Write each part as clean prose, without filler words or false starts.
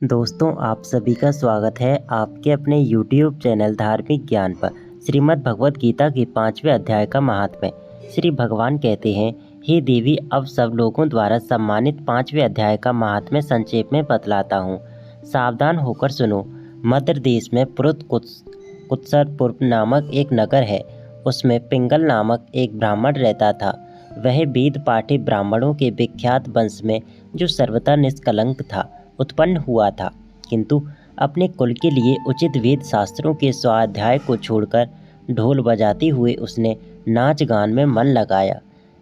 दोस्तों, आप सभी का स्वागत है आपके अपने YouTube चैनल धार्मिक ज्ञान पर। श्रीमद् भगवत गीता के 5वें अध्याय का महात्म्य। श्री भगवान कहते हैं, हे देवी, अब सब लोगों द्वारा सम्मानित 5वें अध्याय का महात्म्य संक्षेप में बतलाता हूँ। सावधान होकर सुनो। मध्य देश में कुत्सरपुर नामक एक नगर है। उसमें पिंगल नामक एक ब्राह्मण रहता था। वह वेद पाठी ब्राह्मणों के विख्यात वंश में, जो सर्वथा निष्कलंक था, उत्पन्न हुआ था, किंतु अपने कुल के लिए उचित वेद शास्त्रों के स्वाध्याय को छोड़कर ढोल बजाते हुए उसने नाच गान में मन लगाया।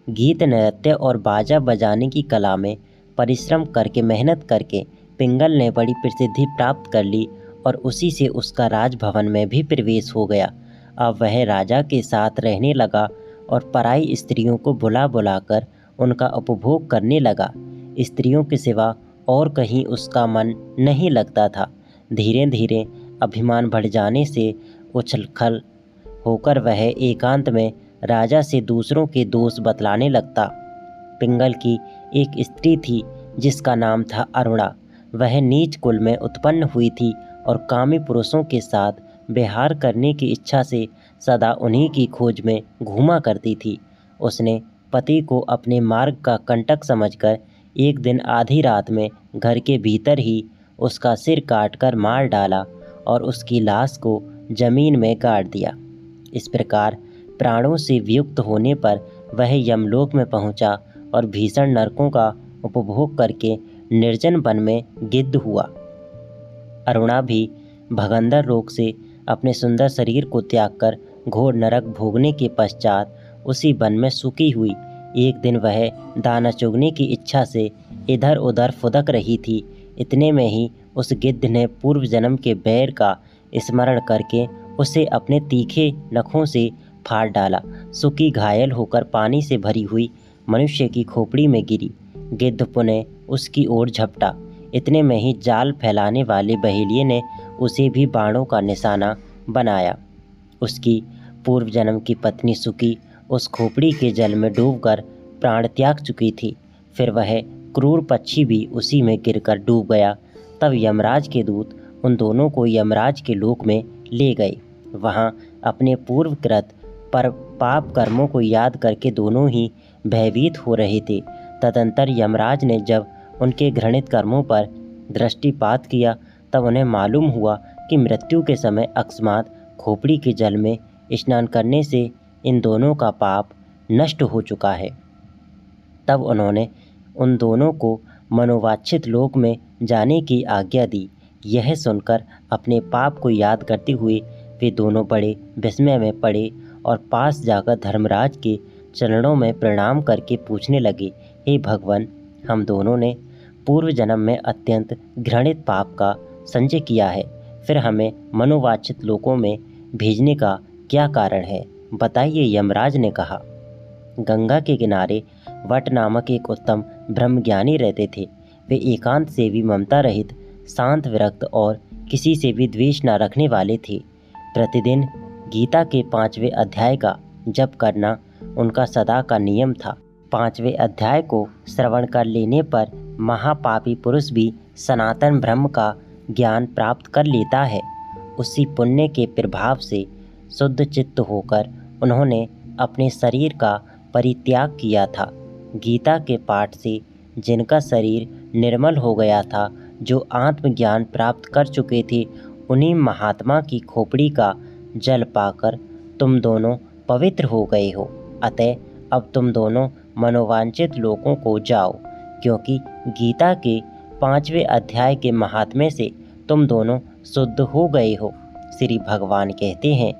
गीत, नृत्य और बाजा बजाने की कला में परिश्रम करके, मेहनत करके पिंगल ने बड़ी प्रसिद्धि प्राप्त कर ली और उसी से उसका राजभवन में भी प्रवेश हो गया। अब वह राजा के साथ रहने लगा और पराई स्त्रियों को बुला बुलाकर उनका उपभोग करने लगा। स्त्रियों के सिवा और कहीं उसका मन नहीं लगता था। धीरे धीरे अभिमान बढ़ जाने से उछलखल होकर वह एकांत में राजा से दूसरों के दोष बतलाने लगता। पिंगल की एक स्त्री थी जिसका नाम था अरुणा। वह नीच कुल में उत्पन्न हुई थी और कामी पुरुषों के साथ विहार करने की इच्छा से सदा उन्हीं की खोज में घूमा करती थी। उसने पति को अपने मार्ग का कंटक समझकर एक दिन आधी रात में घर के भीतर ही उसका सिर काटकर मार डाला और उसकी लाश को जमीन में गाड़ दिया। इस प्रकार प्राणों से वियुक्त होने पर वह यमलोक में पहुंचा और भीषण नरकों का उपभोग करके निर्जन वन में गिद्ध हुआ। अरुणा भी भगंदर रोग से अपने सुंदर शरीर को त्याग कर घोर नरक भोगने के पश्चात उसी वन में सूखी हुई। एक दिन वह दाना चुगने की इच्छा से इधर उधर फुदक रही थी। इतने में ही उस गिद्ध ने पूर्व जन्म के बैर का स्मरण करके उसे अपने तीखे नखों से फाड़ डाला। सूखी घायल होकर पानी से भरी हुई मनुष्य की खोपड़ी में गिरी। गिद्ध पुनः उसकी ओर झपटा। इतने में ही जाल फैलाने वाले बहेलिये ने उसे भी बाणों का निशाना बनाया। उसकी पूर्व जन्म की पत्नी सुकी उस खोपड़ी के जल में डूबकर प्राण त्याग चुकी थी। फिर वह क्रूर पक्षी भी उसी में गिरकर डूब गया। तब यमराज के दूत उन दोनों को यमराज के लोक में ले गए। वहाँ अपने पूर्वकृत पर पाप कर्मों को याद करके दोनों ही भयभीत हो रहे थे। तदंतर यमराज ने जब उनके घृणित कर्मों पर दृष्टिपात किया, तब उन्हें मालूम हुआ कि मृत्यु के समय अकस्मात खोपड़ी के जल में स्नान करने से इन दोनों का पाप नष्ट हो चुका है। तब उन्होंने उन दोनों को मनोवांछित लोक में जाने की आज्ञा दी। यह सुनकर अपने पाप को याद करते हुए वे दोनों बड़े विस्मय में पड़े और पास जाकर धर्मराज के चरणों में प्रणाम करके पूछने लगे, हे भगवान, हम दोनों ने पूर्व जन्म में अत्यंत घृणित पाप का संचय किया है। फिर हमें मनोवांछित लोकों में भेजने का क्या कारण है, बताइए। यमराज ने कहा, गंगा के किनारे वट नामक एक उत्तम ब्रह्मज्ञानी रहते थे। वे एकांत से भी ममता रहित, शांत, विरक्त और किसी से भी द्वेष न रखने वाले थे। प्रतिदिन गीता के 5वें अध्याय का जप करना उनका सदा का नियम था। 5वें अध्याय को श्रवण कर लेने पर महापापी पुरुष भी सनातन ब्रह्म का ज्ञान प्राप्त कर लेता है। उसी पुण्य के प्रभाव से शुद्ध चित्त होकर उन्होंने अपने शरीर का परित्याग किया था। गीता के पाठ से जिनका शरीर निर्मल हो गया था, जो आत्मज्ञान प्राप्त कर चुके थे, उन्हीं महात्मा की खोपड़ी का जल पाकर तुम दोनों पवित्र हो गए हो। अतः अब तुम दोनों मनोवांछित लोकों को जाओ, क्योंकि गीता के 5वें अध्याय के महात्म्य से तुम दोनों शुद्ध हो गए हो। श्री भगवान कहते हैं,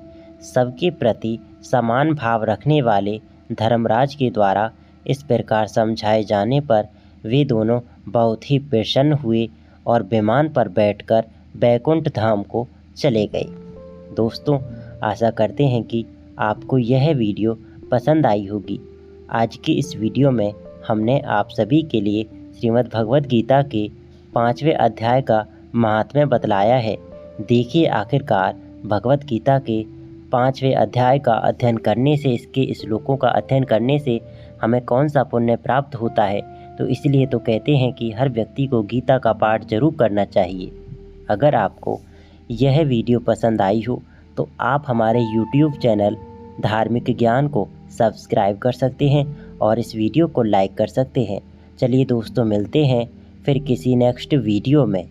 सबके प्रति समान भाव रखने वाले धर्मराज के द्वारा इस प्रकार समझाए जाने पर वे दोनों बहुत ही प्रसन्न हुए और विमान पर बैठकर बैकुंठ धाम को चले गए। दोस्तों, आशा करते हैं कि आपको यह वीडियो पसंद आई होगी। आज की इस वीडियो में हमने आप सभी के लिए श्रीमद् भगवत गीता के 5वें अध्याय का महात्म्य बतलाया है। देखिए आखिरकार भगवत गीता के 5वें अध्याय का अध्ययन करने से, इसके श्लोकों का अध्ययन करने से हमें कौन सा पुण्य प्राप्त होता है। तो तो इसलिए तो कहते हैं कि हर व्यक्ति को गीता का पाठ जरूर करना चाहिए। अगर आपको यह वीडियो पसंद आई हो तो आप हमारे YouTube चैनल धार्मिक ज्ञान को सब्सक्राइब कर सकते हैं और इस वीडियो को लाइक कर सकते हैं। चलिए दोस्तों, मिलते हैं फिर किसी नेक्स्ट वीडियो में।